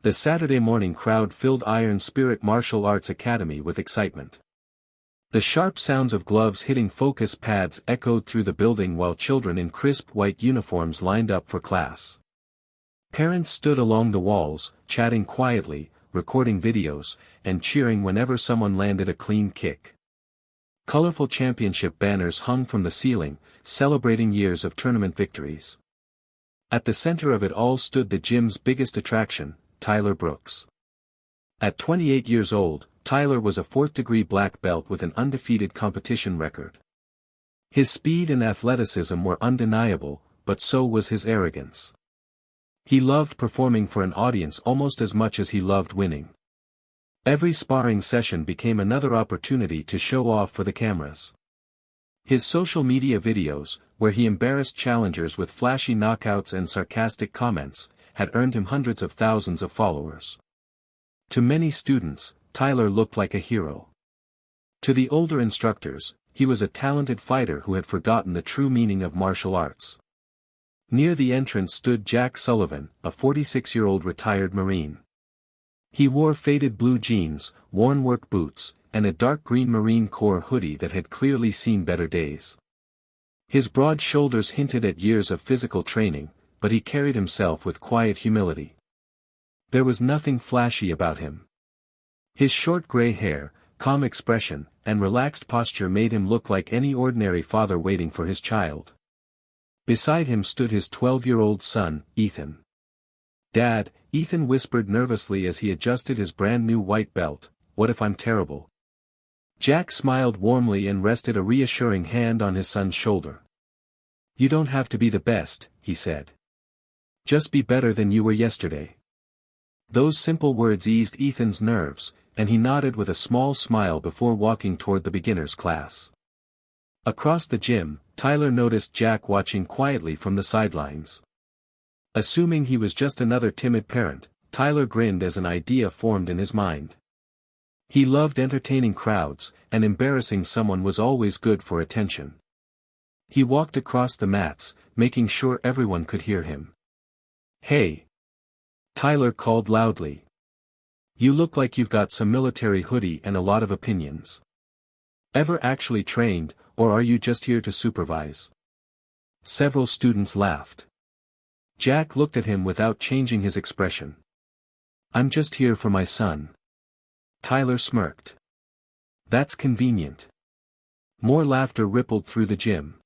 The Saturday morning crowd filled Iron Spirit Martial Arts Academy with excitement. The sharp sounds of gloves hitting focus pads echoed through the building while children in crisp white uniforms lined up for class. Parents stood along the walls, chatting quietly, recording videos, and cheering whenever someone landed a clean kick. Colorful championship banners hung from the ceiling, celebrating years of tournament victories. At the center of it all stood the gym's biggest attraction, Tyler Brooks. At 28 years old, Tyler was a fourth-degree black belt with an undefeated competition record. His speed and athleticism were undeniable, but so was his arrogance. He loved performing for an audience almost as much as he loved winning. Every sparring session became another opportunity to show off for the cameras. His social media videos, where he embarrassed challengers with flashy knockouts and sarcastic comments, had earned him hundreds of thousands of followers. To many students, Tyler looked like a hero. To the older instructors, he was a talented fighter who had forgotten the true meaning of martial arts. Near the entrance stood Jack Sullivan, a 46-year-old retired Marine. He wore faded blue jeans, worn work boots, and a dark green Marine Corps hoodie that had clearly seen better days. His broad shoulders hinted at years of physical training, but he carried himself with quiet humility. There was nothing flashy about him. His short gray hair, calm expression, and relaxed posture made him look like any ordinary father waiting for his child. Beside him stood his 12-year-old son, Ethan. "Dad," Ethan whispered nervously as he adjusted his brand-new white belt, "what if I'm terrible?" Jack smiled warmly and rested a reassuring hand on his son's shoulder. "You don't have to be the best," he said. "Just be better than you were yesterday." Those simple words eased Ethan's nerves, and he nodded with a small smile before walking toward the beginners class. Across the gym, Tyler noticed Jack watching quietly from the sidelines. Assuming he was just another timid parent, Tyler grinned as an idea formed in his mind. He loved entertaining crowds, and embarrassing someone was always good for attention. He walked across the mats, making sure everyone could hear him. "Hey!" Tyler called loudly. "You look like you've got some military hoodie and a lot of opinions. Ever actually trained, or are you just here to supervise?" Several students laughed. Jack looked at him without changing his expression. "I'm just here for my son." Tyler smirked. "That's convenient." More laughter rippled through the gym.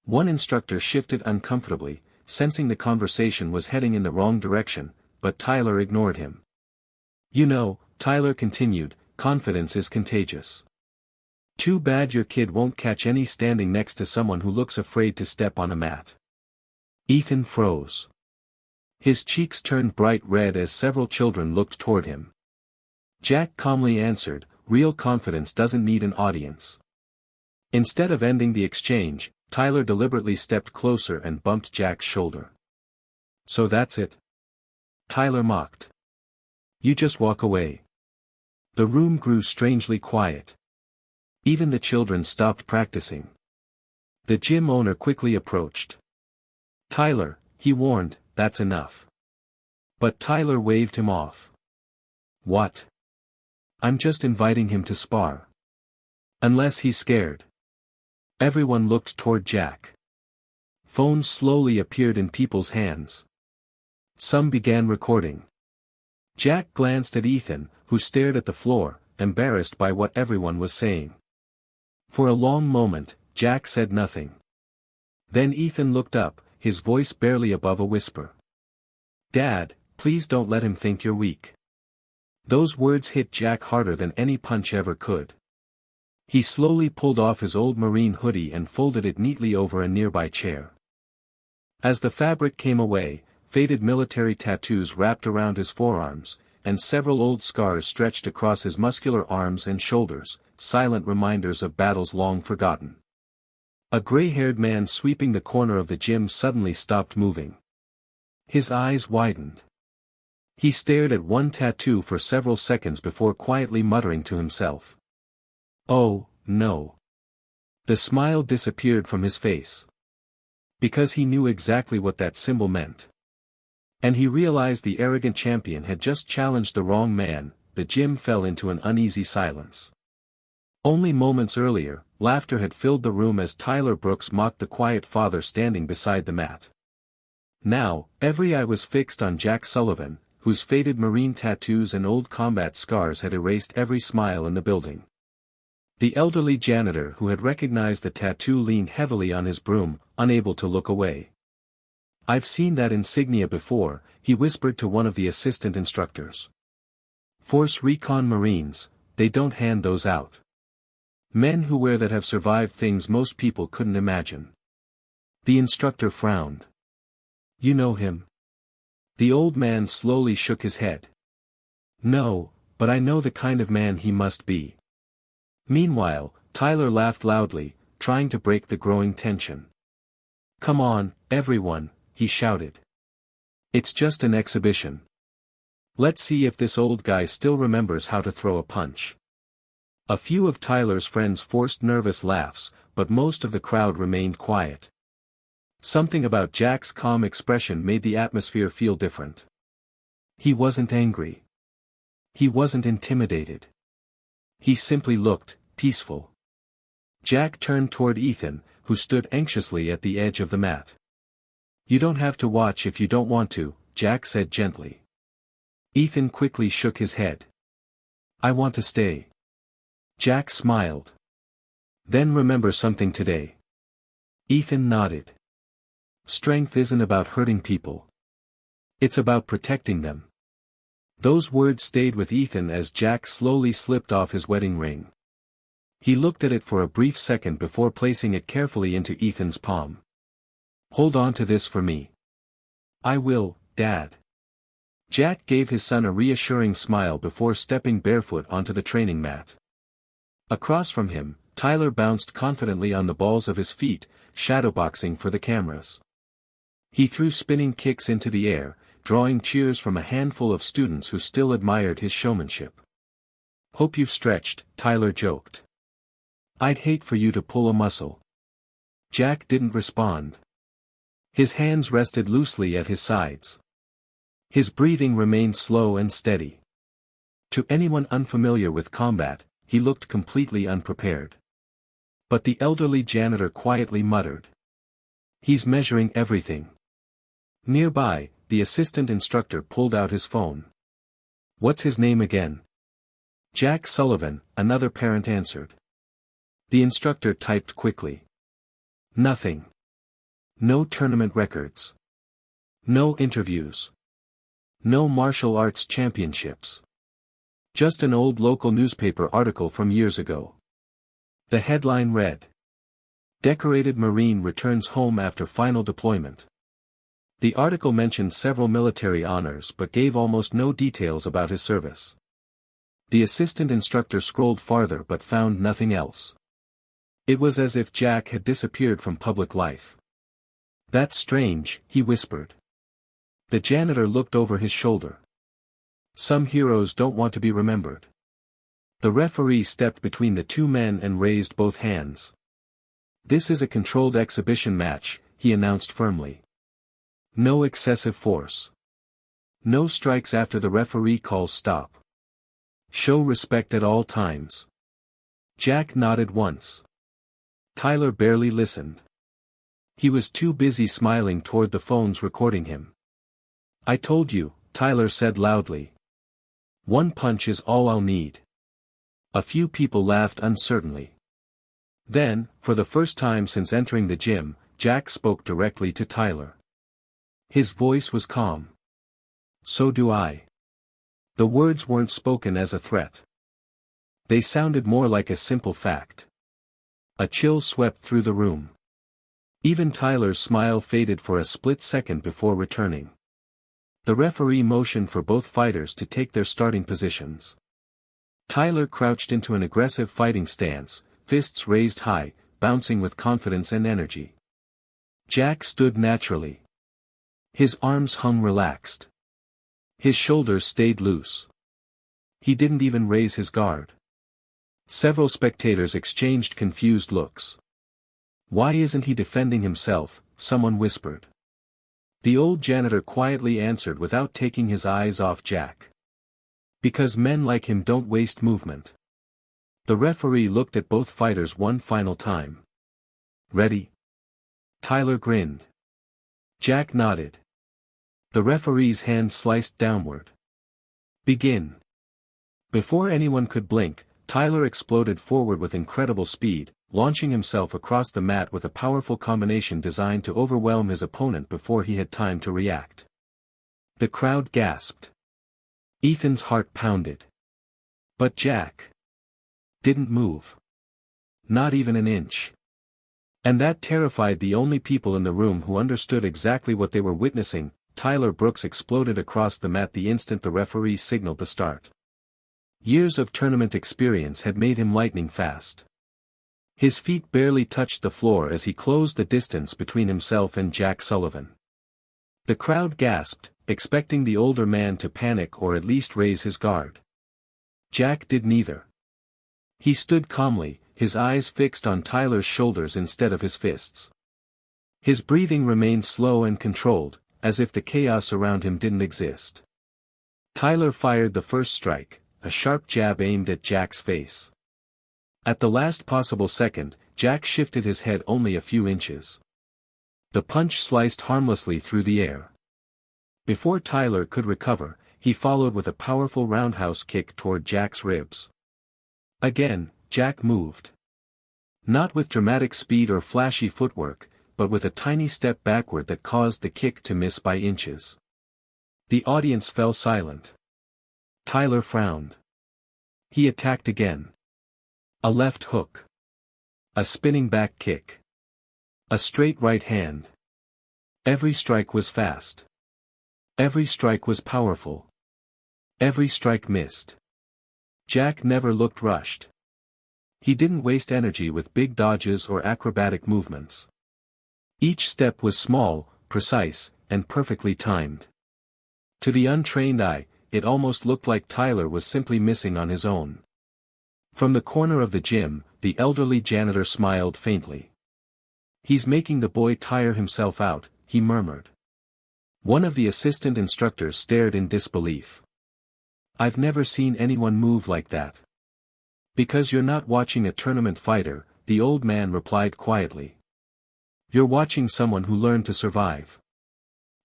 One instructor shifted uncomfortably, sensing the conversation was heading in the wrong direction, but Tyler ignored him. "You know," Tyler continued, "confidence is contagious. Too bad your kid won't catch any standing next to someone who looks afraid to step on a mat." Ethan froze. His cheeks turned bright red as several children looked toward him. Jack calmly answered, "Real confidence doesn't need an audience." Instead of ending the exchange, Tyler deliberately stepped closer and bumped Jack's shoulder. "So that's it?" Tyler mocked. "You just walk away." The room grew strangely quiet. Even the children stopped practicing. The gym owner quickly approached. "Tyler," he warned, "that's enough." But Tyler waved him off. "What? I'm just inviting him to spar. Unless he's scared." Everyone looked toward Jack. Phones slowly appeared in people's hands. Some began recording. Jack glanced at Ethan, who stared at the floor, embarrassed by what everyone was saying. For a long moment, Jack said nothing. Then Ethan looked up, his voice barely above a whisper. "Dad, please don't let him think you're weak." Those words hit Jack harder than any punch ever could. He slowly pulled off his old Marine hoodie and folded it neatly over a nearby chair. As the fabric came away, faded military tattoos wrapped around his forearms, and several old scars stretched across his muscular arms and shoulders, silent reminders of battles long forgotten. A gray-haired man sweeping the corner of the gym suddenly stopped moving. His eyes widened. He stared at one tattoo for several seconds before quietly muttering to himself. "Oh, no." The smile disappeared from his face. Because he knew exactly what that symbol meant. And he realized the arrogant champion had just challenged the wrong man. The gym fell into an uneasy silence. Only moments earlier, laughter had filled the room as Tyler Brooks mocked the quiet father standing beside the mat. Now, every eye was fixed on Jack Sullivan, whose faded marine tattoos and old combat scars had erased every smile in the building. The elderly janitor who had recognized the tattoo leaned heavily on his broom, unable to look away. "I've seen that insignia before," he whispered to one of the assistant instructors. "Force Recon Marines, they don't hand those out. Men who wear that have survived things most people couldn't imagine." The instructor frowned. "You know him?" The old man slowly shook his head. "No, but I know the kind of man he must be." Meanwhile, Tyler laughed loudly, trying to break the growing tension. "Come on, everyone," he shouted. "It's just an exhibition. Let's see if this old guy still remembers how to throw a punch." A few of Tyler's friends forced nervous laughs, but most of the crowd remained quiet. Something about Jack's calm expression made the atmosphere feel different. He wasn't angry. He wasn't intimidated. He simply looked peaceful. Jack turned toward Ethan, who stood anxiously at the edge of the mat. "You don't have to watch if you don't want to," Jack said gently. Ethan quickly shook his head. "I want to stay." Jack smiled. "Then remember something today." Ethan nodded. "Strength isn't about hurting people. It's about protecting them." Those words stayed with Ethan as Jack slowly slipped off his wedding ring. He looked at it for a brief second before placing it carefully into Ethan's palm. "Hold on to this for me." "I will, Dad." Jack gave his son a reassuring smile before stepping barefoot onto the training mat. Across from him, Tyler bounced confidently on the balls of his feet, shadowboxing for the cameras. He threw spinning kicks into the air, drawing cheers from a handful of students who still admired his showmanship. "Hope you've stretched," Tyler joked. "I'd hate for you to pull a muscle." Jack didn't respond. His hands rested loosely at his sides. His breathing remained slow and steady. To anyone unfamiliar with combat, he looked completely unprepared. But the elderly janitor quietly muttered. "He's measuring everything." Nearby, the assistant instructor pulled out his phone. "What's his name again?" "Jack Sullivan," another parent answered. The instructor typed quickly. "Nothing. No tournament records. No interviews. No martial arts championships. Just an old local newspaper article from years ago." The headline read, "Decorated Marine returns home after final deployment." The article mentioned several military honors but gave almost no details about his service. The assistant instructor scrolled farther but found nothing else. It was as if Jack had disappeared from public life. "That's strange," he whispered. The janitor looked over his shoulder. "Some heroes don't want to be remembered." The referee stepped between the two men and raised both hands. "This is a controlled exhibition match," he announced firmly. "No excessive force. No strikes after the referee calls stop. Show respect at all times." Jack nodded once. Tyler barely listened. He was too busy smiling toward the phones recording him. "I told you," Tyler said loudly. "One punch is all I'll need." A few people laughed uncertainly. Then, for the first time since entering the gym, Jack spoke directly to Tyler. His voice was calm. "So do I." The words weren't spoken as a threat. They sounded more like a simple fact. A chill swept through the room. Even Tyler's smile faded for a split second before returning. The referee motioned for both fighters to take their starting positions. Tyler crouched into an aggressive fighting stance, fists raised high, bouncing with confidence and energy. Jack stood naturally. His arms hung relaxed. His shoulders stayed loose. He didn't even raise his guard. Several spectators exchanged confused looks. "Why isn't he defending himself?" someone whispered. The old janitor quietly answered without taking his eyes off Jack. Because men like him don't waste movement. The referee looked at both fighters one final time. Ready? Tyler grinned. Jack nodded. The referee's hand sliced downward. Begin. Before anyone could blink, Tyler exploded forward with incredible speed, launching himself across the mat with a powerful combination designed to overwhelm his opponent before he had time to react. The crowd gasped. Ethan's heart pounded. But Jack didn't move. Not even an inch. And that terrified the only people in the room who understood exactly what they were witnessing. Tyler Brooks exploded across the mat the instant the referee signaled the start. Years of tournament experience had made him lightning fast. His feet barely touched the floor as he closed the distance between himself and Jack Sullivan. The crowd gasped, expecting the older man to panic or at least raise his guard. Jack did neither. He stood calmly, his eyes fixed on Tyler's shoulders instead of his fists. His breathing remained slow and controlled, as if the chaos around him didn't exist. Tyler fired the first strike, a sharp jab aimed at Jack's face. At the last possible second, Jack shifted his head only a few inches. The punch sliced harmlessly through the air. Before Tyler could recover, he followed with a powerful roundhouse kick toward Jack's ribs. Again, Jack moved. Not with dramatic speed or flashy footwork, but with a tiny step backward that caused the kick to miss by inches. The audience fell silent. Tyler frowned. He attacked again. A left hook. A spinning back kick. A straight right hand. Every strike was fast. Every strike was powerful. Every strike missed. Jack never looked rushed. He didn't waste energy with big dodges or acrobatic movements. Each step was small, precise, and perfectly timed. To the untrained eye, it almost looked like Tyler was simply missing on his own. From the corner of the gym, the elderly janitor smiled faintly. "He's making the boy tire himself out," he murmured. One of the assistant instructors stared in disbelief. "I've never seen anyone move like that." "Because you're not watching a tournament fighter," the old man replied quietly. "You're watching someone who learned to survive."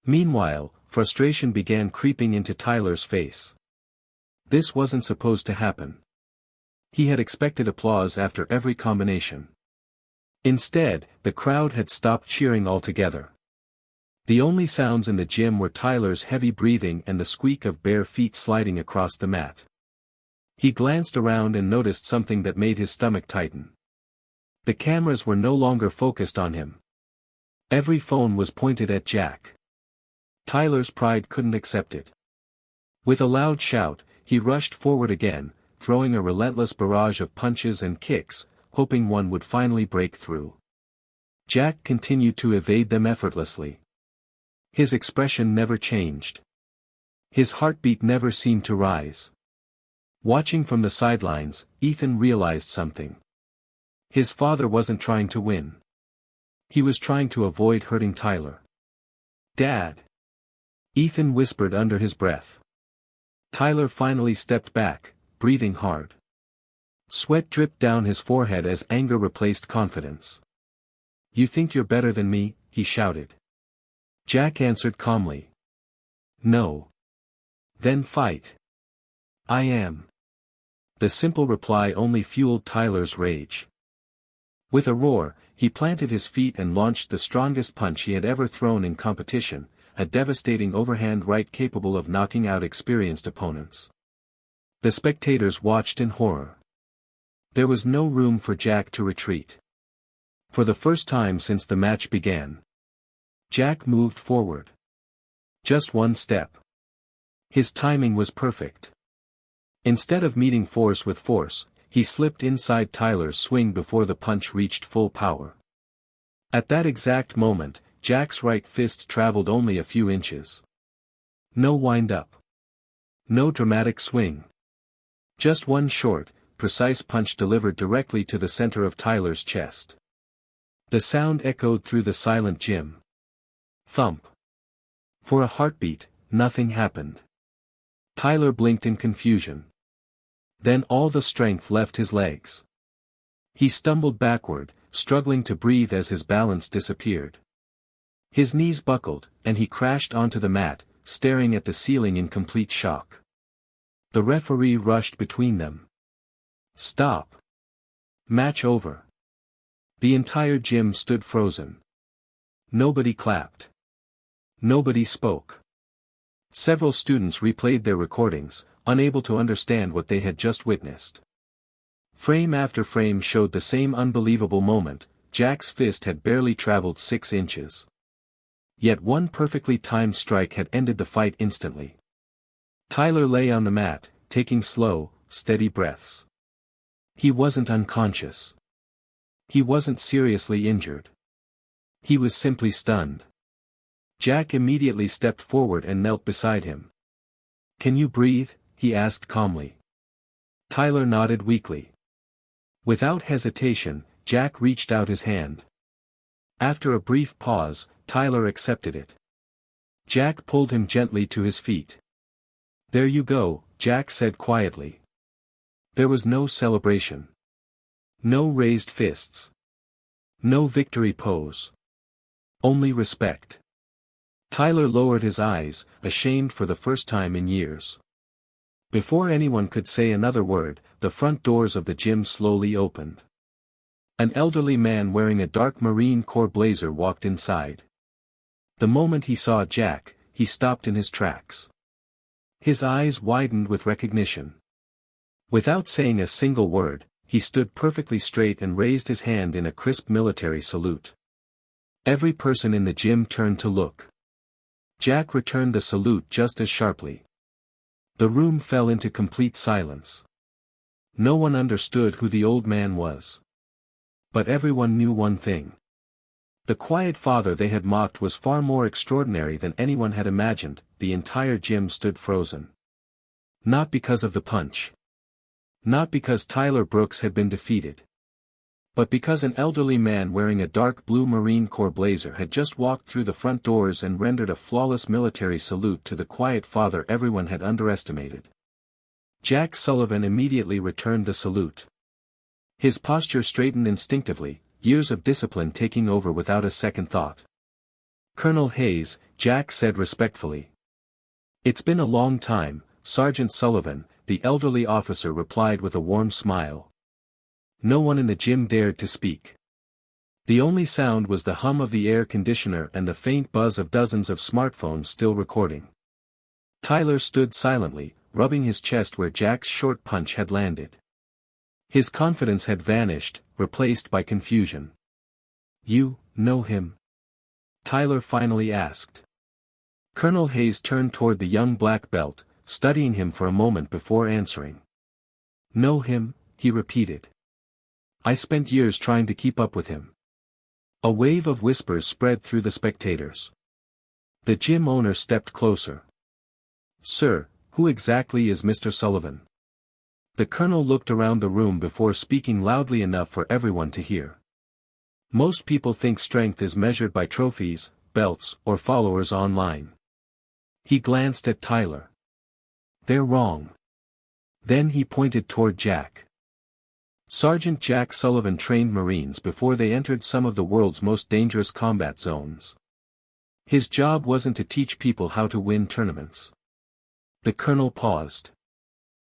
Meanwhile, frustration began creeping into Tyler's face. This wasn't supposed to happen. He had expected applause after every combination. Instead, the crowd had stopped cheering altogether. The only sounds in the gym were Tyler's heavy breathing and the squeak of bare feet sliding across the mat. He glanced around and noticed something that made his stomach tighten. The cameras were no longer focused on him. Every phone was pointed at Jack. Tyler's pride couldn't accept it. With a loud shout, he rushed forward again, throwing a relentless barrage of punches and kicks, hoping one would finally break through. Jack continued to evade them effortlessly. His expression never changed. His heartbeat never seemed to rise. Watching from the sidelines, Ethan realized something. His father wasn't trying to win. He was trying to avoid hurting Tyler. "Dad!" Ethan whispered under his breath. Tyler finally stepped back, breathing hard. Sweat dripped down his forehead as anger replaced confidence. "You think you're better than me?" he shouted. Jack answered calmly. "No." "Then fight." "I am." The simple reply only fueled Tyler's rage. With a roar, he planted his feet and launched the strongest punch he had ever thrown in competition, a devastating overhand right capable of knocking out experienced opponents. The spectators watched in horror. There was no room for Jack to retreat. For the first time since the match began, Jack moved forward. Just one step. His timing was perfect. Instead of meeting force with force, he slipped inside Tyler's swing before the punch reached full power. At that exact moment, Jack's right fist traveled only a few inches. No wind-up. No dramatic swing. Just one short, precise punch delivered directly to the center of Tyler's chest. The sound echoed through the silent gym. Thump. For a heartbeat, nothing happened. Tyler blinked in confusion. Then all the strength left his legs. He stumbled backward, struggling to breathe as his balance disappeared. His knees buckled, and he crashed onto the mat, staring at the ceiling in complete shock. The referee rushed between them. "Stop. Match over." The entire gym stood frozen. Nobody clapped. Nobody spoke. Several students replayed their recordings, unable to understand what they had just witnessed. Frame after frame showed the same unbelievable moment. Jack's fist had barely traveled 6 inches. Yet one perfectly timed strike had ended the fight instantly. Tyler lay on the mat, taking slow, steady breaths. He wasn't unconscious. He wasn't seriously injured. He was simply stunned. Jack immediately stepped forward and knelt beside him. "Can you breathe?" he asked calmly. Tyler nodded weakly. Without hesitation, Jack reached out his hand. After a brief pause, Tyler accepted it. Jack pulled him gently to his feet. "There you go," Jack said quietly. There was no celebration. No raised fists. No victory pose. Only respect. Tyler lowered his eyes, ashamed for the first time in years. Before anyone could say another word, the front doors of the gym slowly opened. An elderly man wearing a dark Marine Corps blazer walked inside. The moment he saw Jack, he stopped in his tracks. His eyes widened with recognition. Without saying a single word, he stood perfectly straight and raised his hand in a crisp military salute. Every person in the gym turned to look. Jack returned the salute just as sharply. The room fell into complete silence. No one understood who the old man was. But everyone knew one thing. The quiet father they had mocked was far more extraordinary than anyone had imagined. The entire gym stood frozen. Not because of the punch. Not because Tyler Brooks had been defeated. But because an elderly man wearing a dark blue Marine Corps blazer had just walked through the front doors and rendered a flawless military salute to the quiet father everyone had underestimated. Jack Sullivan immediately returned the salute. His posture straightened instinctively, years of discipline taking over without a second thought. "Colonel Hayes," Jack said respectfully. "It's been a long time, Sergeant Sullivan," the elderly officer replied with a warm smile. No one in the gym dared to speak. The only sound was the hum of the air conditioner and the faint buzz of dozens of smartphones still recording. Tyler stood silently, rubbing his chest where Jack's short punch had landed. His confidence had vanished, replaced by confusion. "You know him?" Tyler finally asked. Colonel Hayes turned toward the young black belt, studying him for a moment before answering. "Know him?" he repeated. "I spent years trying to keep up with him." A wave of whispers spread through the spectators. The gym owner stepped closer. "Sir, who exactly is Mr. Sullivan?" The colonel looked around the room before speaking loudly enough for everyone to hear. "Most people think strength is measured by trophies, belts, or followers online." He glanced at Tyler. "They're wrong." Then he pointed toward Jack. Sergeant Jack Sullivan trained Marines before they entered some of the world's most dangerous combat zones. His job wasn't to teach people how to win tournaments. The colonel paused.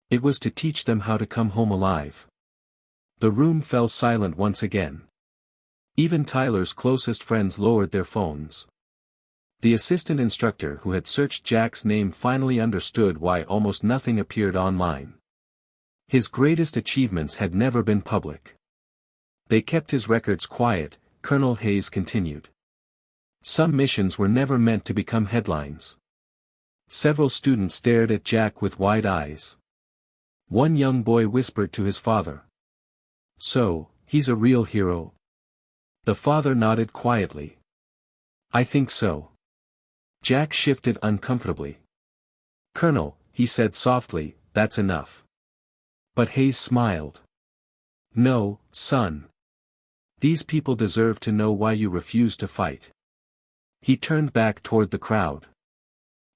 It was to teach them how to come home alive. The room fell silent once again. Even Tyler's closest friends lowered their phones. The assistant instructor who had searched Jack's name finally understood why almost nothing appeared online. His greatest achievements had never been public. They kept his records quiet, Colonel Hayes continued. Some missions were never meant to become headlines. Several students stared at Jack with wide eyes. One young boy whispered to his father. "So, he's a real hero?" The father nodded quietly. "I think so." Jack shifted uncomfortably. "Colonel," he said softly, "that's enough." But Hayes smiled. "No, son. These people deserve to know why you refuse to fight." He turned back toward the crowd.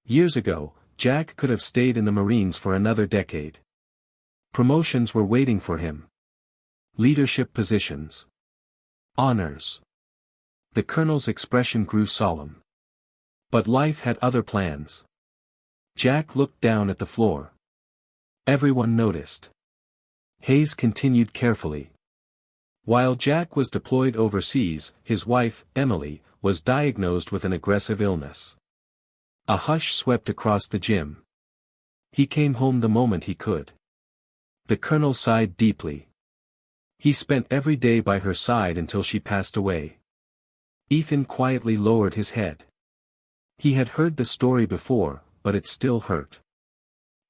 Years ago, Jack could have stayed in the Marines for another decade. Promotions were waiting for him. Leadership positions. Honors. The colonel's expression grew solemn. But life had other plans. Jack looked down at the floor. Everyone noticed. Hayes continued carefully. While Jack was deployed overseas, his wife, Emily, was diagnosed with an aggressive illness. A hush swept across the gym. He came home the moment he could. The colonel sighed deeply. He spent every day by her side until she passed away. Ethan quietly lowered his head. He had heard the story before, but it still hurt.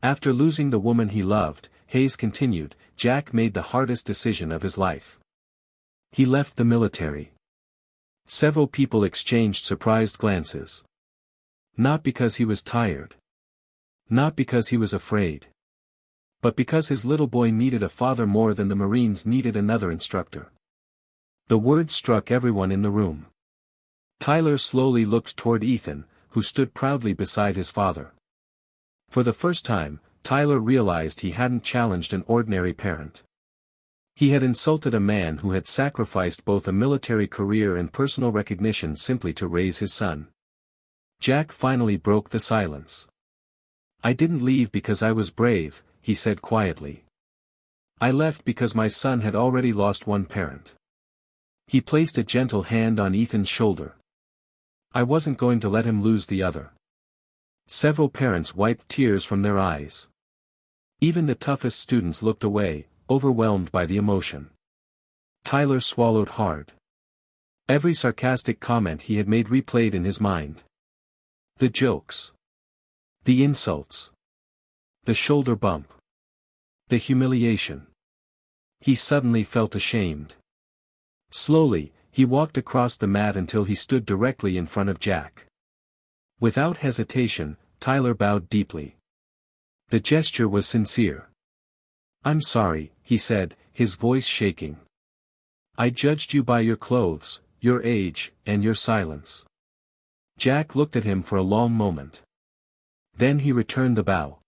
After losing the woman he loved, Hayes continued, Jack made the hardest decision of his life. He left the military. Several people exchanged surprised glances. Not because he was tired. Not because he was afraid. But because his little boy needed a father more than the Marines needed another instructor. The word struck everyone in the room. Tyler slowly looked toward Ethan, who stood proudly beside his father. For the first time, Tyler realized he hadn't challenged an ordinary parent. He had insulted a man who had sacrificed both a military career and personal recognition simply to raise his son. Jack finally broke the silence. I didn't leave because I was brave, he said quietly. I left because my son had already lost one parent. He placed a gentle hand on Ethan's shoulder. I wasn't going to let him lose the other. Several parents wiped tears from their eyes. Even the toughest students looked away, overwhelmed by the emotion. Tyler swallowed hard. Every sarcastic comment he had made replayed in his mind. The jokes. The insults. The shoulder bump. The humiliation. He suddenly felt ashamed. Slowly, he walked across the mat until he stood directly in front of Jack. Without hesitation, Tyler bowed deeply. The gesture was sincere. I'm sorry, he said, his voice shaking. I judged you by your clothes, your age, and your silence. Jack looked at him for a long moment. Then he returned the bow.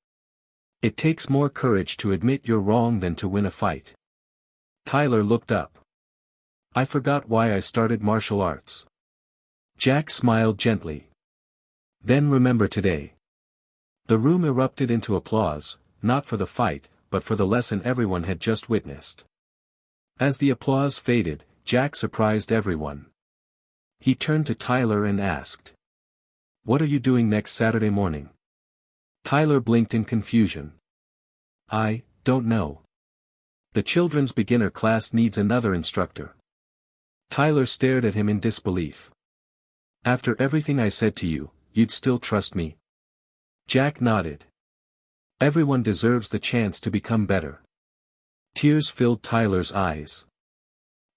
It takes more courage to admit you're wrong than to win a fight. Tyler looked up. I forgot why I started martial arts. Jack smiled gently. Then remember today. The room erupted into applause, not for the fight, but for the lesson everyone had just witnessed. As the applause faded, Jack surprised everyone. He turned to Tyler and asked. What are you doing next Saturday morning? Tyler blinked in confusion. I don't know. The children's beginner class needs another instructor. Tyler stared at him in disbelief. After everything I said to you, you'd still trust me? Jack nodded. Everyone deserves the chance to become better. Tears filled Tyler's eyes.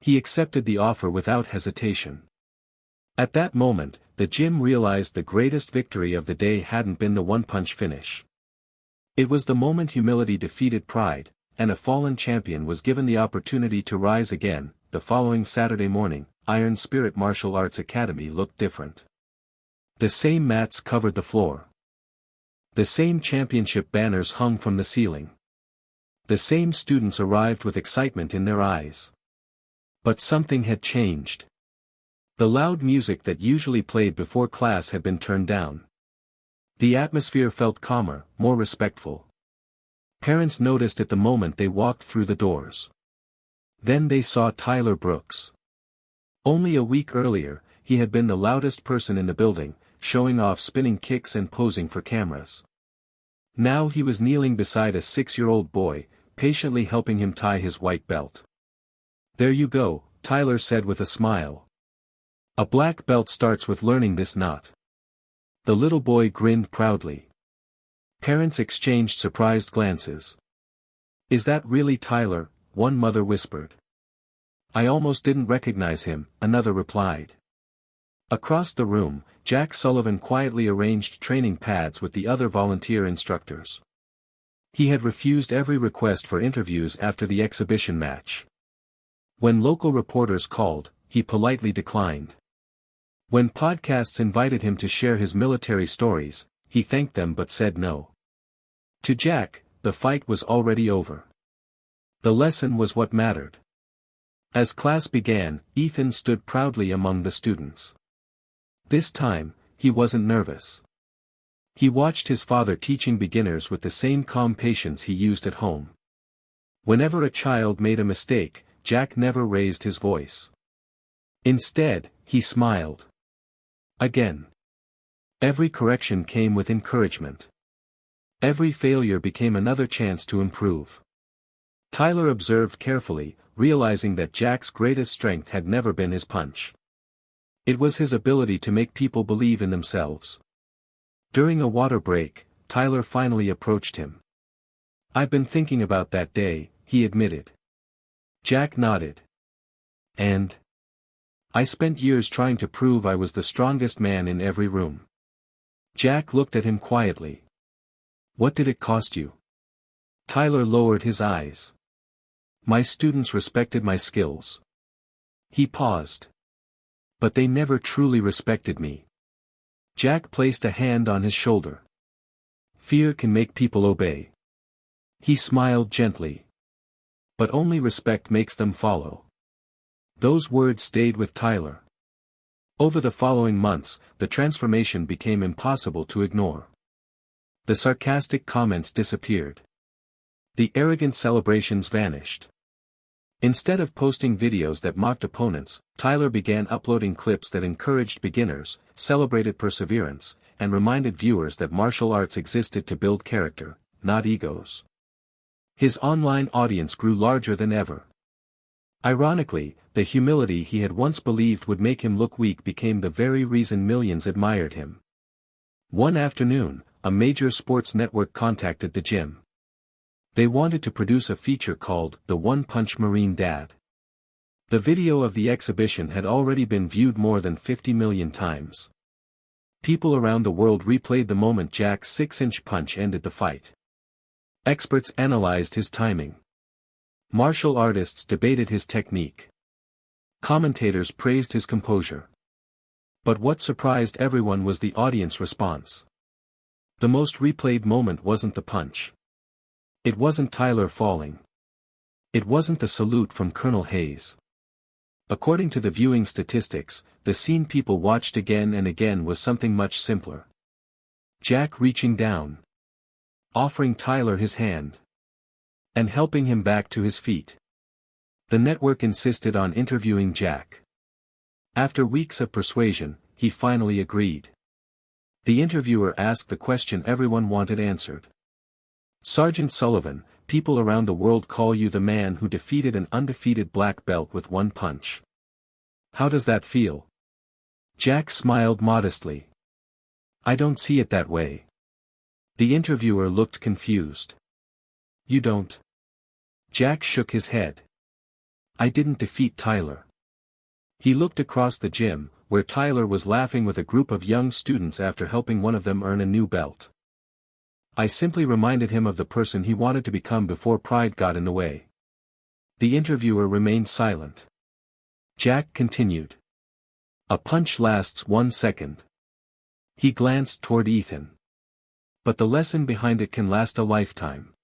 He accepted the offer without hesitation. At that moment, the gym realized the greatest victory of the day hadn't been the one-punch finish. It was the moment humility defeated pride, and a fallen champion was given the opportunity to rise again. The following Saturday morning, Iron Spirit Martial Arts Academy looked different. The same mats covered the floor. The same championship banners hung from the ceiling. The same students arrived with excitement in their eyes. But something had changed. The loud music that usually played before class had been turned down. The atmosphere felt calmer, more respectful. Parents noticed at the moment they walked through the doors. Then they saw Tyler Brooks. Only a week earlier, he had been the loudest person in the building, showing off spinning kicks and posing for cameras. Now he was kneeling beside a 6-year-old boy, patiently helping him tie his white belt. There you go, Tyler said with a smile. A black belt starts with learning this knot. The little boy grinned proudly. Parents exchanged surprised glances. Is that really Tyler? One mother whispered. I almost didn't recognize him, another replied. Across the room, Jack Sullivan quietly arranged training pads with the other volunteer instructors. He had refused every request for interviews after the exhibition match. When local reporters called, he politely declined. When podcasts invited him to share his military stories, he thanked them but said no. To Jack, the fight was already over. The lesson was what mattered. As class began, Ethan stood proudly among the students. This time, he wasn't nervous. He watched his father teaching beginners with the same calm patience he used at home. Whenever a child made a mistake, Jack never raised his voice. Instead, he smiled. Again. Every correction came with encouragement. Every failure became another chance to improve. Tyler observed carefully, realizing that Jack's greatest strength had never been his punch. It was his ability to make people believe in themselves. During a water break, Tyler finally approached him. "I've been thinking about that day," he admitted. Jack nodded. "And? I spent years trying to prove I was the strongest man in every room." Jack looked at him quietly. "What did it cost you?" Tyler lowered his eyes. "My students respected my skills." He paused. "But they never truly respected me." Jack placed a hand on his shoulder. "Fear can make people obey." He smiled gently. "But only respect makes them follow." Those words stayed with Tyler. Over the following months, the transformation became impossible to ignore. The sarcastic comments disappeared. The arrogant celebrations vanished. Instead of posting videos that mocked opponents, Tyler began uploading clips that encouraged beginners, celebrated perseverance, and reminded viewers that martial arts existed to build character, not egos. His online audience grew larger than ever. Ironically, the humility he had once believed would make him look weak became the very reason millions admired him. One afternoon, a major sports network contacted the gym. They wanted to produce a feature called The One-Punch Marine Dad. The video of the exhibition had already been viewed more than 50 million times. People around the world replayed the moment Jack's 6-inch punch ended the fight. Experts analyzed his timing. Martial artists debated his technique. Commentators praised his composure. But what surprised everyone was the audience response. The most replayed moment wasn't the punch. It wasn't Tyler falling. It wasn't the salute from Colonel Hayes. According to the viewing statistics, the scene people watched again and again was something much simpler. Jack reaching down. Offering Tyler his hand. And helping him back to his feet. The network insisted on interviewing Jack. After weeks of persuasion, he finally agreed. The interviewer asked the question everyone wanted answered. "Sergeant Sullivan, people around the world call you the man who defeated an undefeated black belt with one punch. How does that feel?" Jack smiled modestly. "I don't see it that way." The interviewer looked confused. "You don't?" Jack shook his head. "I didn't defeat Tyler." He looked across the gym, where Tyler was laughing with a group of young students after helping one of them earn a new belt. "I simply reminded him of the person he wanted to become before pride got in the way." The interviewer remained silent. Jack continued. "A punch lasts 1 second." He glanced toward Ethan. "But the lesson behind it can last a lifetime."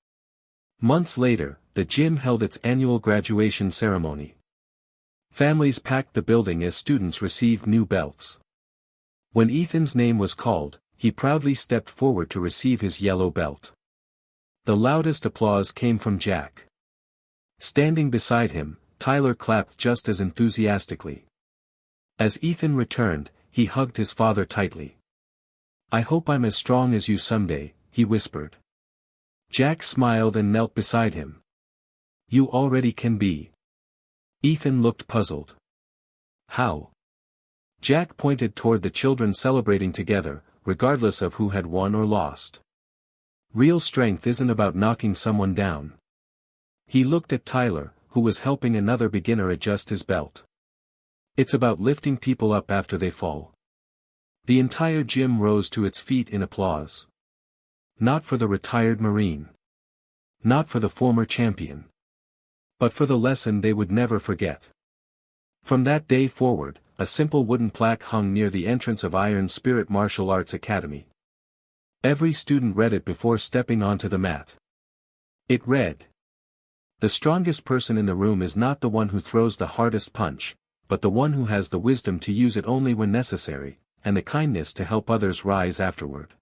Months later, the gym held its annual graduation ceremony. Families packed the building as students received new belts. When Ethan's name was called, he proudly stepped forward to receive his yellow belt. The loudest applause came from Jack. Standing beside him, Tyler clapped just as enthusiastically. As Ethan returned, he hugged his father tightly. "I hope I'm as strong as you someday," he whispered. Jack smiled and knelt beside him. "You already can be." Ethan looked puzzled. "How?" Jack pointed toward the children celebrating together, regardless of who had won or lost. "Real strength isn't about knocking someone down." He looked at Tyler, who was helping another beginner adjust his belt. "It's about lifting people up after they fall." The entire gym rose to its feet in applause. Not for the retired Marine. Not for the former champion. But for the lesson they would never forget. From that day forward, a simple wooden plaque hung near the entrance of Iron Spirit Martial Arts Academy. Every student read it before stepping onto the mat. It read: "The strongest person in the room is not the one who throws the hardest punch, but the one who has the wisdom to use it only when necessary, and the kindness to help others rise afterward."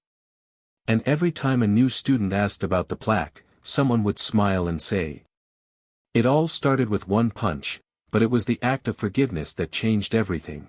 And every time a new student asked about the plaque, someone would smile and say, "It all started with one punch, but it was the act of forgiveness that changed everything."